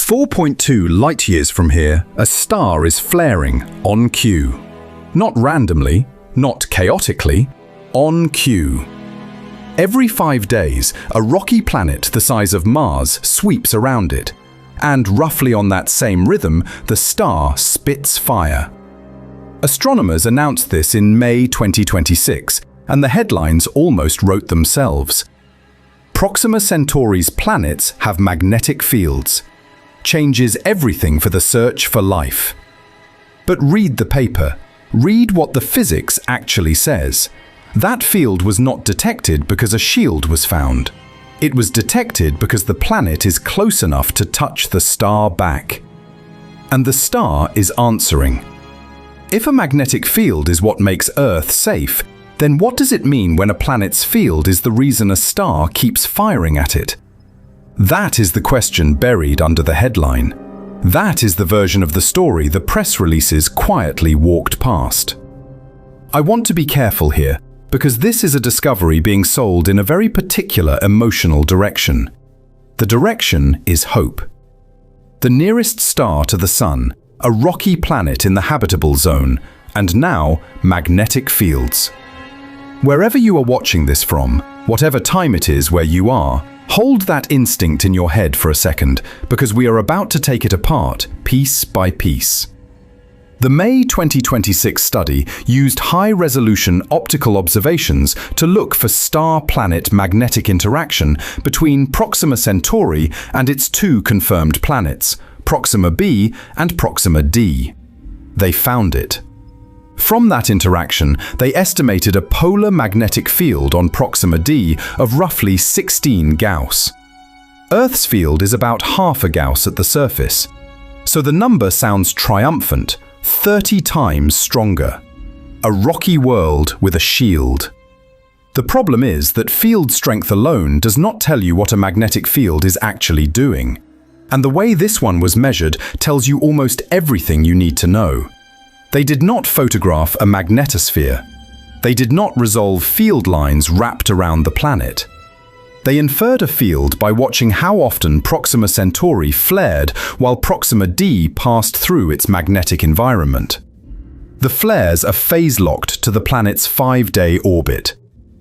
4.2 light-years from here, a star is flaring on cue. Not randomly, not chaotically, on cue. Every 5 days, a rocky planet the size of Mars sweeps around it, and roughly on that same rhythm, the star spits fire. Astronomers announced this in May 2026, and the headlines almost wrote themselves. Proxima Centauri's planets have magnetic fields. Changes everything for the search for life. But read the paper. Read what the physics actually says. That field was not detected because a shield was found. It was detected because the planet is close enough to touch the star back. And the star is answering. If a magnetic field is what makes Earth safe, then what does it mean when a planet's field is the reason a star keeps firing at it? That is the question buried under the headline. That is the version of the story the press releases quietly walked past. I want to be careful here, because this is a discovery being sold in a very particular emotional direction. The direction is hope. The nearest star to the Sun, a rocky planet in the habitable zone, and now magnetic fields. Wherever you are watching this from, whatever time it is where you are, hold that instinct in your head for a second, because we are about to take it apart, piece by piece. The May 2026 study used high-resolution optical observations to look for star-planet magnetic interaction between Proxima Centauri and its two confirmed planets, Proxima b and Proxima d. They found it. From that interaction, they estimated a polar magnetic field on Proxima d of roughly 16 Gauss. Earth's field is about half a Gauss at the surface, so the number sounds triumphant, 30 times stronger. A rocky world with a shield. The problem is that field strength alone does not tell you what a magnetic field is actually doing. And the way this one was measured tells you almost everything you need to know. They did not photograph a magnetosphere. They did not resolve field lines wrapped around the planet. They inferred a field by watching how often Proxima Centauri flared while Proxima d passed through its magnetic environment. The flares are phase-locked to the planet's 5-day orbit.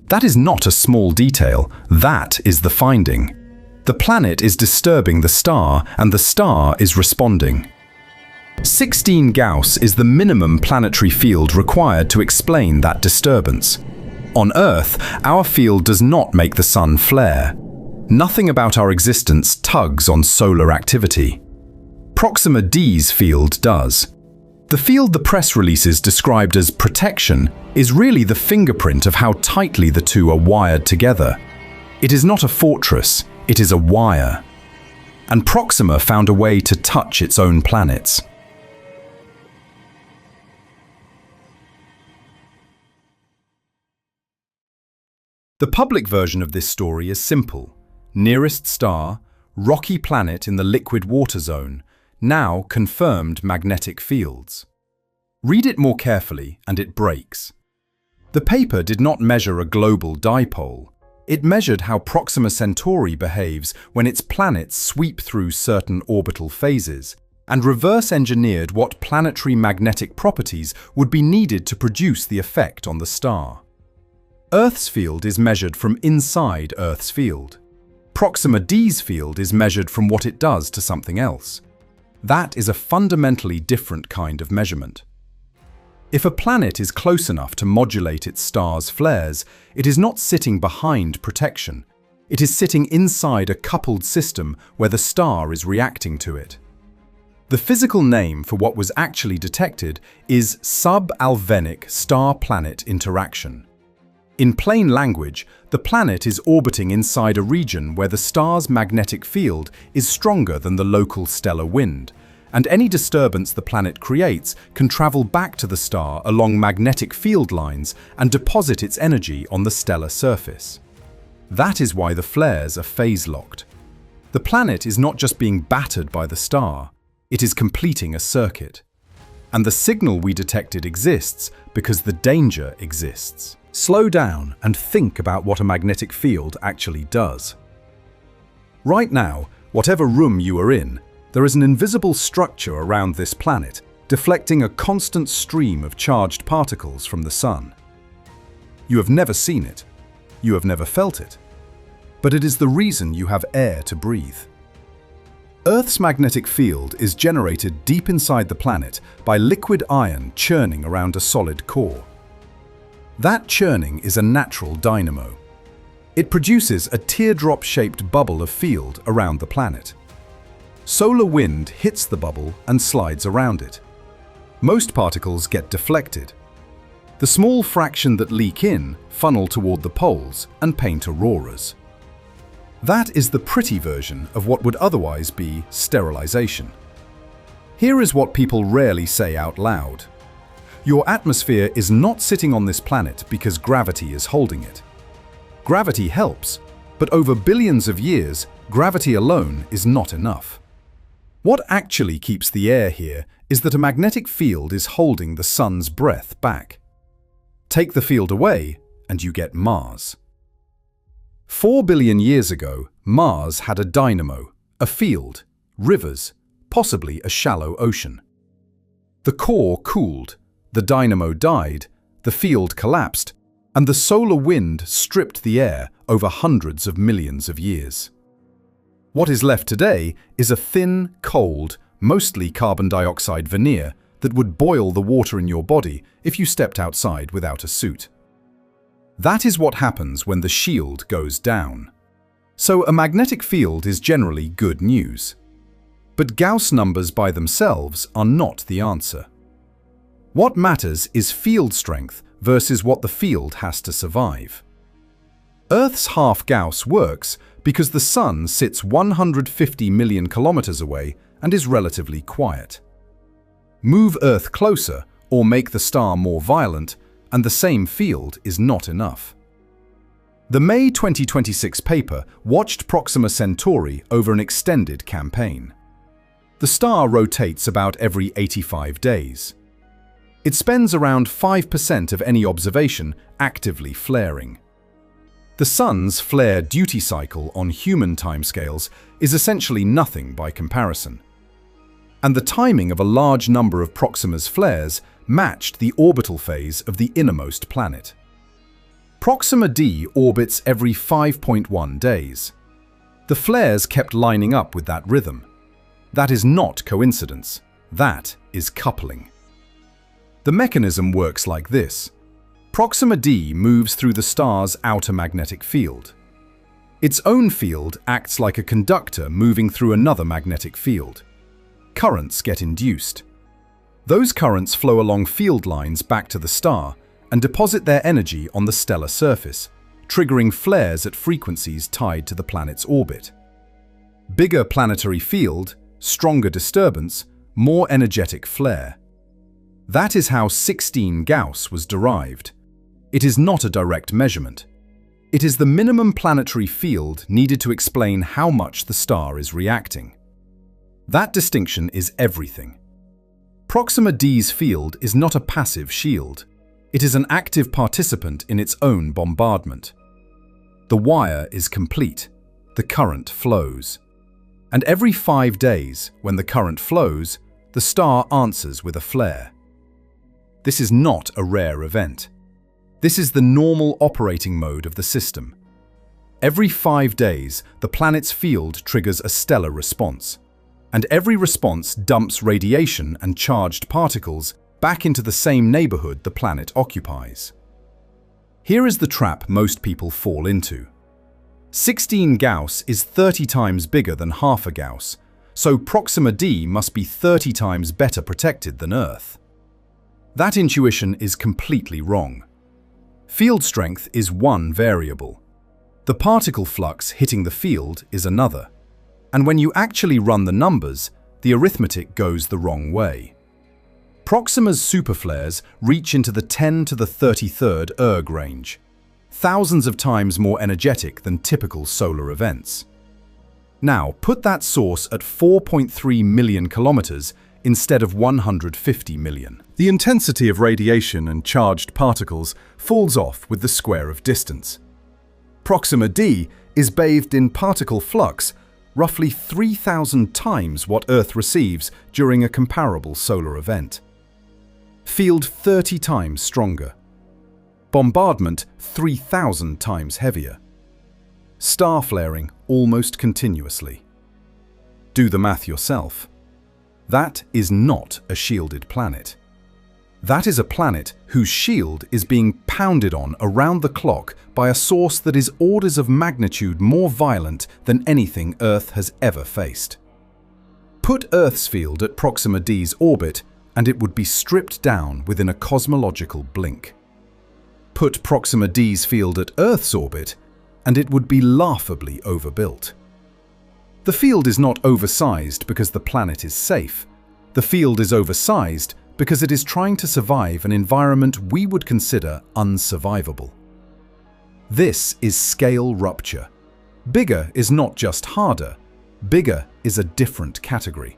That is not a small detail, that is the finding. The planet is disturbing the star, and the star is responding. 16 Gauss is the minimum planetary field required to explain that disturbance. On Earth, our field does not make the Sun flare. Nothing about our existence tugs on solar activity. Proxima d's field does. The field the press releases described as protection is really the fingerprint of how tightly the two are wired together. It is not a fortress, it is a wire. And Proxima found a way to touch its own planets. The public version of this story is simple. Nearest star, rocky planet in the liquid water zone, now confirmed magnetic fields. Read it more carefully and it breaks. The paper did not measure a global dipole. It measured how Proxima Centauri behaves when its planets sweep through certain orbital phases, and reverse-engineered what planetary magnetic properties would be needed to produce the effect on the star. Earth's field is measured from inside Earth's field. Proxima d's field is measured from what it does to something else. That is a fundamentally different kind of measurement. If a planet is close enough to modulate its star's flares, it is not sitting behind protection. It is sitting inside a coupled system where the star is reacting to it. The physical name for what was actually detected is sub-Alfvénic star-planet interaction. In plain language, the planet is orbiting inside a region where the star's magnetic field is stronger than the local stellar wind, and any disturbance the planet creates can travel back to the star along magnetic field lines and deposit its energy on the stellar surface. That is why the flares are phase-locked. The planet is not just being battered by the star, it is completing a circuit. And the signal we detected exists because the danger exists. Slow down and think about what a magnetic field actually does. Right now, whatever room you are in, There is an invisible structure around this planet, deflecting a constant stream of charged particles from the sun. You have never seen it. You have never felt it. But it is the reason you have air to breathe. Earth's magnetic field is generated deep inside the planet by liquid iron churning around a solid core. That churning is a natural dynamo. It produces a teardrop-shaped bubble of field around the planet. Solar wind hits the bubble and slides around it. Most particles get deflected. The small fraction that leak in funnel toward the poles and paint auroras. That is the pretty version of what would otherwise be sterilization. Here is what people rarely say out loud. Your atmosphere is not sitting on this planet because gravity is holding it. Gravity helps, but over billions of years, gravity alone is not enough. What actually keeps the air here is that a magnetic field is holding the sun's breath back. Take the field away, and you get Mars. 4 billion years ago, Mars had a dynamo, a field, rivers, possibly a shallow ocean. The core cooled, the dynamo died, the field collapsed, and the solar wind stripped the air over hundreds of millions of years. What is left today is a thin, cold, mostly carbon dioxide veneer that would boil the water in your body if you stepped outside without a suit. That is what happens when the shield goes down. So a magnetic field is generally good news. But Gauss numbers by themselves are not the answer. What matters is field strength versus what the field has to survive. Earth's half Gauss works because the sun sits 150 million kilometers away and is relatively quiet. Move Earth closer or make the star more violent, and the same field is not enough. The May 2026 paper watched Proxima Centauri over an extended campaign. The star rotates about every 85 days. It spends around 5% of any observation actively flaring. The sun's flare duty cycle on human timescales is essentially nothing by comparison. And the timing of a large number of Proxima's flares matched the orbital phase of the innermost planet. Proxima d orbits every 5.1 days. The flares kept lining up with that rhythm. That is not coincidence. That is coupling. The mechanism works like this. Proxima d moves through the star's outer magnetic field. Its own field acts like a conductor moving through another magnetic field. Currents get induced. Those currents flow along field lines back to the star and deposit their energy on the stellar surface, triggering flares at frequencies tied to the planet's orbit. Bigger planetary field, stronger disturbance, more energetic flare. That is how 16 Gauss was derived. It is not a direct measurement. It is the minimum planetary field needed to explain how much the star is reacting. That distinction is everything. Proxima d's field is not a passive shield. It is an active participant in its own bombardment. The wire is complete. The current flows. And every 5 days, when the current flows, the star answers with a flare. This is not a rare event. This is the normal operating mode of the system. Every 5 days, the planet's field triggers a stellar response. And every response dumps radiation and charged particles back into the same neighborhood the planet occupies. Here is the trap most people fall into. 16 Gauss is 30 times bigger than half a Gauss, so Proxima d must be 30 times better protected than Earth. That intuition is completely wrong. Field strength is one variable. The particle flux hitting the field is another. And when you actually run the numbers, the arithmetic goes the wrong way. Proxima's superflares reach into the 10 to the 33rd erg range, thousands of times more energetic than typical solar events. Now, put that source at 4.3 million kilometers instead of 150 million. The intensity of radiation and charged particles falls off with the square of distance. Proxima d is bathed in particle flux, roughly 3,000 times what Earth receives during a comparable solar event. Field 30 times stronger. Bombardment 3,000 times heavier. Star flaring almost continuously. Do the math yourself. That is not a shielded planet. That is a planet whose shield is being pounded on around the clock by a source that is orders of magnitude more violent than anything Earth has ever faced. Put Earth's field at Proxima D's orbit and it would be stripped down within a cosmological blink. Put Proxima D's field at Earth's orbit and it would be laughably overbuilt. The field is not oversized because the planet is safe. The field is oversized because it is trying to survive an environment we would consider unsurvivable. This is scale rupture. Bigger is not just harder. Bigger is a different category.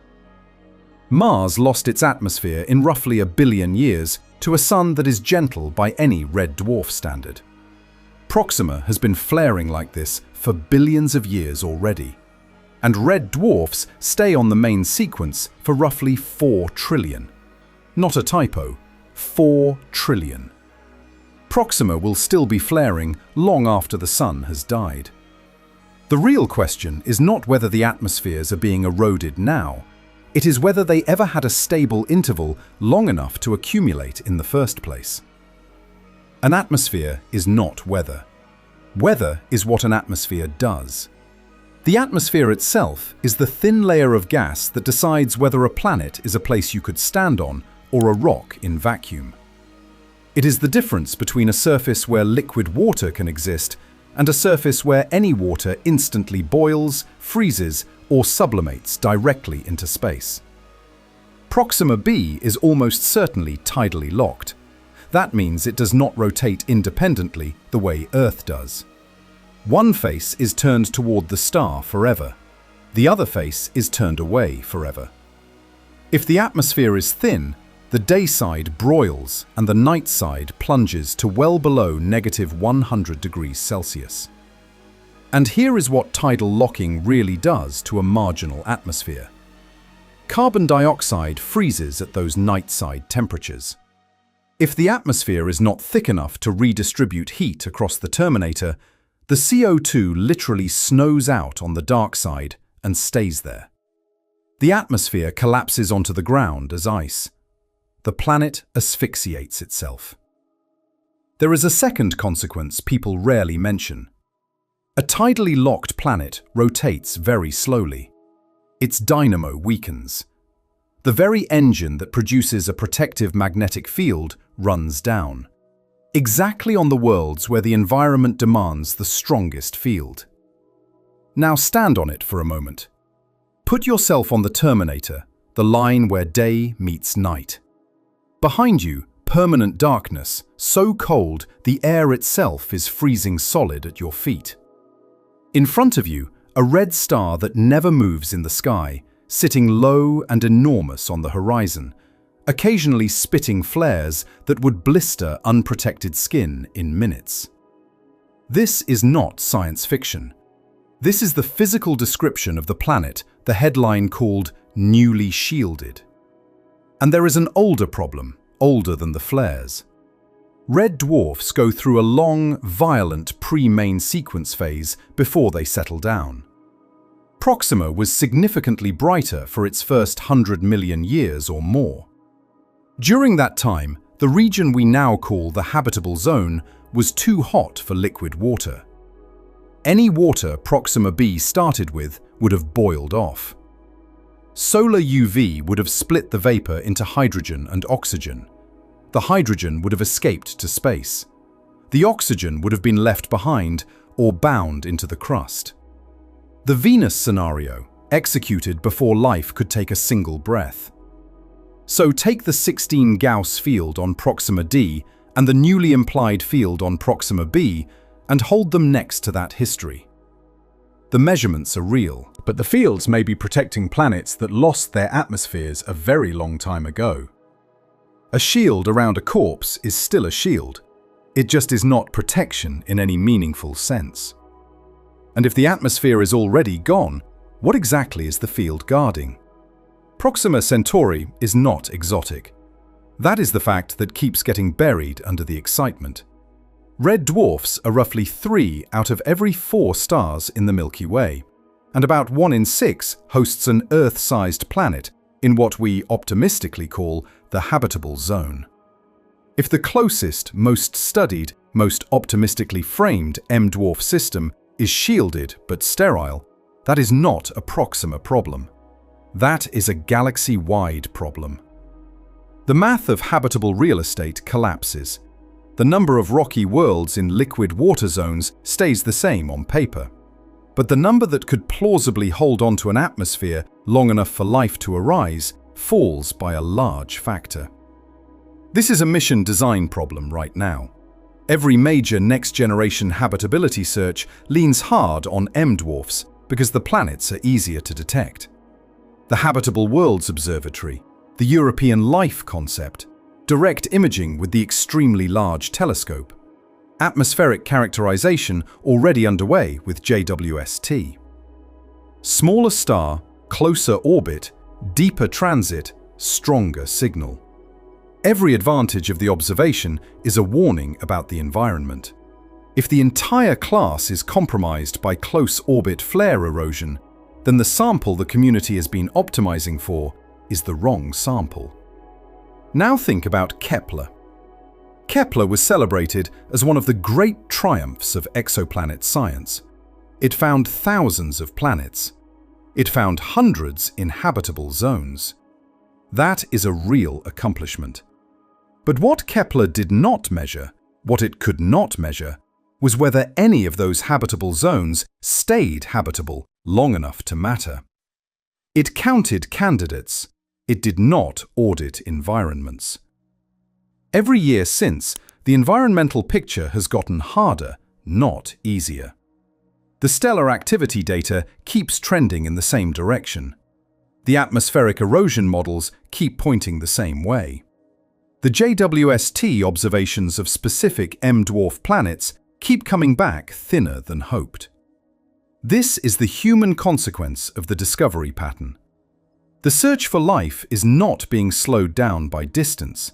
Mars lost its atmosphere in roughly 1 billion years to a sun that is gentle by any red dwarf standard. Proxima has been flaring like this for billions of years already. And red dwarfs stay on the main sequence for roughly 4 trillion. Not a typo, 4 trillion. Proxima will still be flaring long after the sun has died. The real question is not whether the atmospheres are being eroded now. It is whether they ever had a stable interval long enough to accumulate in the first place. An atmosphere is not weather. Weather is what an atmosphere does. The atmosphere itself is the thin layer of gas that decides whether a planet is a place you could stand on or a rock in vacuum. It is the difference between a surface where liquid water can exist and a surface where any water instantly boils, freezes, or sublimates directly into space. Proxima b is almost certainly tidally locked. That means it does not rotate independently the way Earth does. One face is turned toward the star forever. The other face is turned away forever. If the atmosphere is thin, the day side broils and the night side plunges to well below -100 degrees Celsius. And here is what tidal locking really does to a marginal atmosphere. Carbon dioxide freezes at those night side temperatures. If the atmosphere is not thick enough to redistribute heat across the terminator, the CO2 literally snows out on the dark side and stays there. The atmosphere collapses onto the ground as ice. The planet asphyxiates itself. There is a second consequence people rarely mention. A tidally locked planet rotates very slowly. Its dynamo weakens. The very engine that produces a protective magnetic field runs down. Exactly on the worlds where the environment demands the strongest field. Now stand on it for a moment. Put yourself on the terminator, the line where day meets night. Behind you, permanent darkness, so cold the air itself is freezing solid at your feet. In front of you, a red star that never moves in the sky, sitting low and enormous on the horizon, occasionally spitting flares that would blister unprotected skin in minutes. This is not science fiction. This is the physical description of the planet the headline called newly shielded. And there is an older problem, older than the flares. Red dwarfs go through a long, violent pre-main sequence phase before they settle down. Proxima was significantly brighter for its first 100 million years or more. During that time, the region we now call the habitable zone was too hot for liquid water. Any water Proxima b started with would have boiled off. Solar UV would have split the vapor into hydrogen and oxygen. The hydrogen would have escaped to space. The oxygen would have been left behind or bound into the crust. The Venus scenario, executed before life could take a single breath. So take the 16 Gauss field on Proxima d and the newly implied field on Proxima b and hold them next to that history. The measurements are real, but the fields may be protecting planets that lost their atmospheres a very long time ago. A shield around a corpse is still a shield. It just is not protection in any meaningful sense. And if the atmosphere is already gone, What exactly is the field guarding? Proxima Centauri is not exotic. That is the fact that keeps getting buried under the excitement. Red dwarfs are roughly 3 out of every 4 stars in the Milky Way, and about 1 in 6 hosts an Earth-sized planet in what we optimistically call the habitable zone. If the closest, most studied, most optimistically framed M-dwarf system is shielded but sterile, that is not a Proxima problem. That is a galaxy-wide problem. The math of habitable real estate collapses. The number of rocky worlds in liquid water zones stays the same on paper. But the number that could plausibly hold onto an atmosphere long enough for life to arise falls by a large factor. This is a mission design problem right now. Every major next-generation habitability search leans hard on M-dwarfs because the planets are easier to detect. The Habitable Worlds Observatory, the European Life Concept, direct imaging with the extremely large telescope, atmospheric characterization already underway with JWST. Smaller star, closer orbit, deeper transit, stronger signal. Every advantage of the observation is a warning about the environment. If the entire class is compromised by close orbit flare erosion, then the sample the community has been optimizing for is the wrong sample. Now think about Kepler. Kepler was celebrated as one of the great triumphs of exoplanet science. It found thousands of planets. It found hundreds in habitable zones. That is a real accomplishment. But what Kepler did not measure, what it could not measure, was whether any of those habitable zones stayed habitable long enough to matter. It counted candidates. It did not audit environments. Every year since, the environmental picture has gotten harder, not easier. The stellar activity data keeps trending in the same direction. The atmospheric erosion models keep pointing the same way. The JWST observations of specific M-dwarf planets keep coming back thinner than hoped. This is the human consequence of the discovery pattern. The search for life is not being slowed down by distance.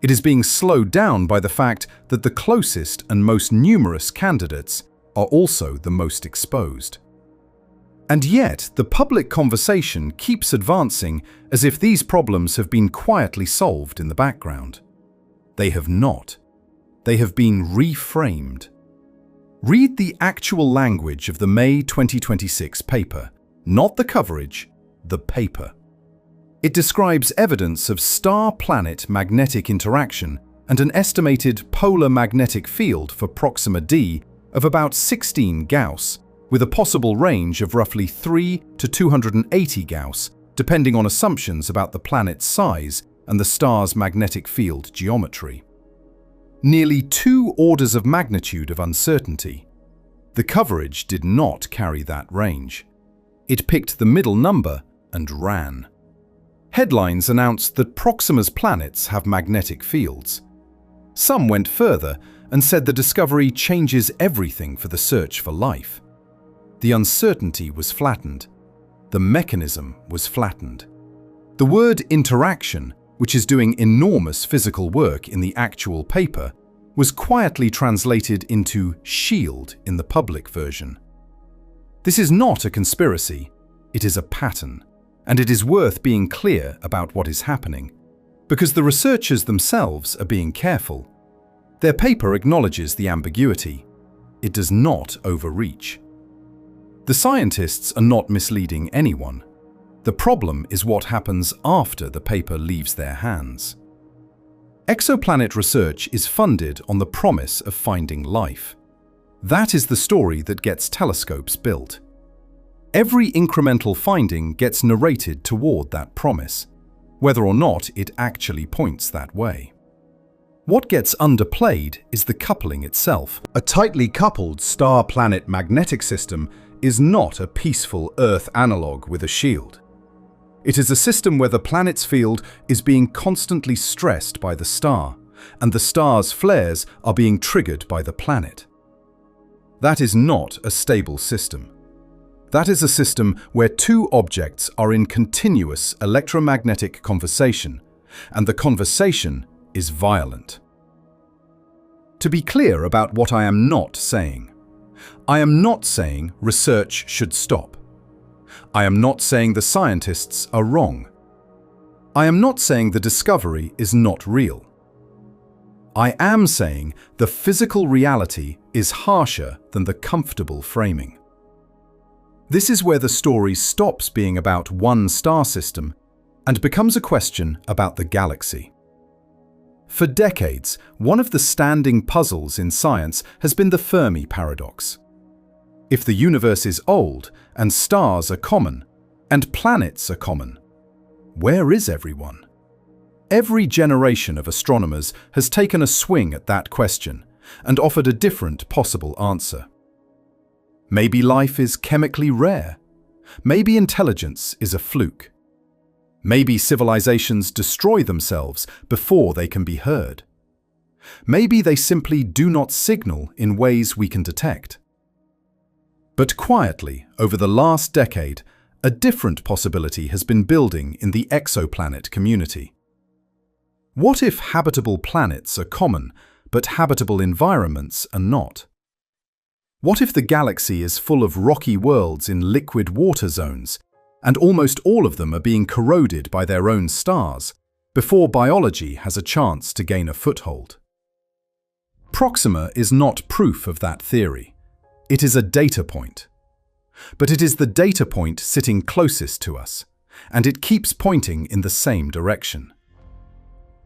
It is being slowed down by the fact that the closest and most numerous candidates are also the most exposed. And yet, the public conversation keeps advancing as if these problems have been quietly solved in the background. They have not. They have been reframed. Read the actual language of the May 2026 paper, not the coverage, the paper. It describes evidence of star-planet magnetic interaction and an estimated polar magnetic field for Proxima d of about 16 Gauss, with a possible range of roughly 3 to 280 Gauss, depending on assumptions about the planet's size and the star's magnetic field geometry. Nearly 2 orders of magnitude of uncertainty. The coverage did not carry that range. It picked the middle number and ran. Headlines announced that Proxima's planets have magnetic fields. Some went further and said the discovery changes everything for the search for life. The uncertainty was flattened. The mechanism was flattened. The word interaction, which is doing enormous physical work in the actual paper, was quietly translated into shield in the public version. This is not a conspiracy, it is a pattern, and it is worth being clear about what is happening, because the researchers themselves are being careful. Their paper acknowledges the ambiguity. It does not overreach. The scientists are not misleading anyone. The problem is what happens after the paper leaves their hands. Exoplanet research is funded on the promise of finding life. That is the story that gets telescopes built. Every incremental finding gets narrated toward that promise, whether or not it actually points that way. What gets underplayed is the coupling itself. A tightly coupled star-planet magnetic system is not a peaceful Earth analog with a shield. It is a system where the planet's field is being constantly stressed by the star, and the star's flares are being triggered by the planet. That is not a stable system. That is a system where two objects are in continuous electromagnetic conversation, and the conversation is violent. To be clear about what I am not saying research should stop. I am not saying the scientists are wrong. I am not saying the discovery is not real. I am saying the physical reality is harsher than the comfortable framing. This is where the story stops being about one star system and becomes a question about the galaxy. For decades, one of the standing puzzles in science has been the Fermi paradox. If the universe is old, and stars are common, and planets are common, where is everyone? Every generation of astronomers has taken a swing at that question and offered a different possible answer. Maybe life is chemically rare. Maybe intelligence is a fluke. Maybe civilizations destroy themselves before they can be heard. Maybe they simply do not signal in ways we can detect. But quietly, over the last decade, a different possibility has been building in the exoplanet community. What if habitable planets are common, but habitable environments are not? What if the galaxy is full of rocky worlds in liquid water zones, and almost all of them are being corroded by their own stars, before biology has a chance to gain a foothold? Proxima is not proof of that theory. It is a data point. But it is the data point sitting closest to us, and it keeps pointing in the same direction.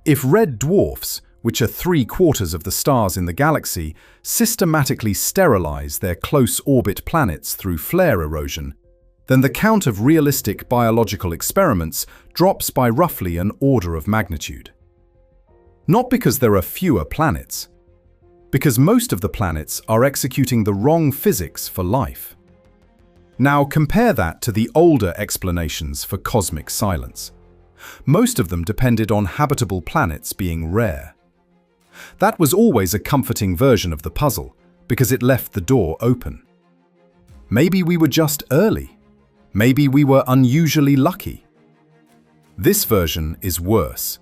If red dwarfs, which are 3/4 of the stars in the galaxy, systematically sterilize their close orbit planets through flare erosion, then the count of realistic biological experiments drops by roughly an order of magnitude. Not because there are fewer planets, because most of the planets are executing the wrong physics for life. Now compare that to the older explanations for cosmic silence. Most of them depended on habitable planets being rare. That was always a comforting version of the puzzle, because it left the door open. Maybe we were just early. Maybe we were unusually lucky. This version is worse.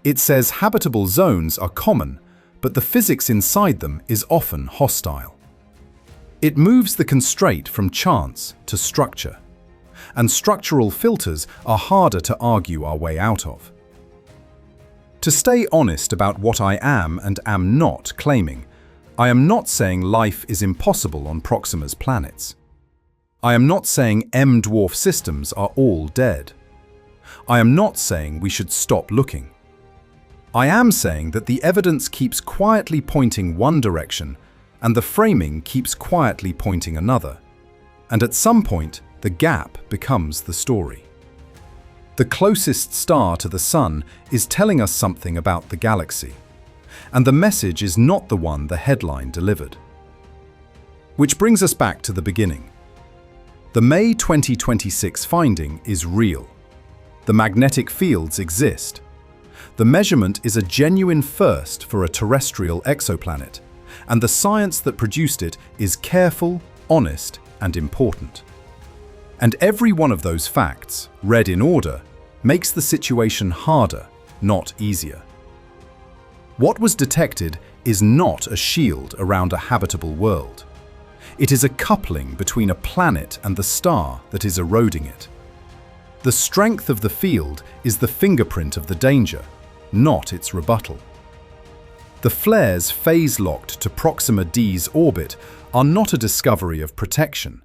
It says habitable zones are common, but the physics inside them is often hostile. It moves the constraint from chance to structure, and structural filters are harder to argue our way out of. To stay honest about what I am and am not claiming, I am not saying life is impossible on Proxima's planets. I am not saying M-dwarf systems are all dead. I am not saying we should stop looking. I am saying that the evidence keeps quietly pointing one direction and the framing keeps quietly pointing another. And at some point, the gap becomes the story. The closest star to the Sun is telling us something about the galaxy, and the message is not the one the headline delivered. Which brings us back to the beginning. The May 2026 finding is real. The magnetic fields exist. The measurement is a genuine first for a terrestrial exoplanet, and the science that produced it is careful, honest, and important. And every one of those facts, read in order, makes the situation harder, not easier. What was detected is not a shield around a habitable world. It is a coupling between a planet and the star that is eroding it. The strength of the field is the fingerprint of the danger, not its rebuttal. The flares phase-locked to Proxima D's orbit are not a discovery of protection.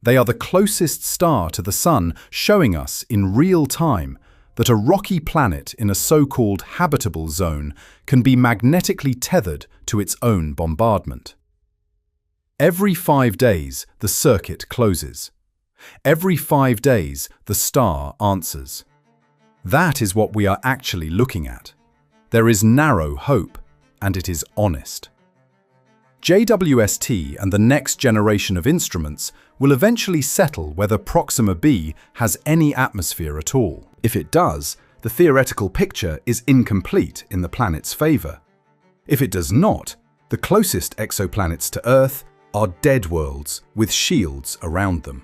They are the closest star to the Sun, showing us in real time that a rocky planet in a so-called habitable zone can be magnetically tethered to its own bombardment. Every 5 days, the circuit closes. Every 5 days, the star answers. That is what we are actually looking at. There is narrow hope, and it is honest. JWST and the next generation of instruments will eventually settle whether Proxima b has any atmosphere at all. If it does, the theoretical picture is incomplete in the planet's favor. If it does not, the closest exoplanets to Earth are dead worlds with shields around them.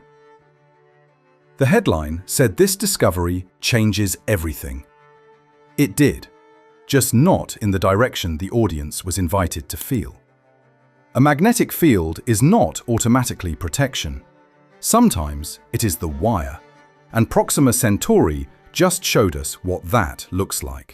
The headline said this discovery changes everything. It did, just not in the direction the audience was invited to feel. A magnetic field is not automatically protection. Sometimes it is the wire, and Proxima Centauri just showed us what that looks like.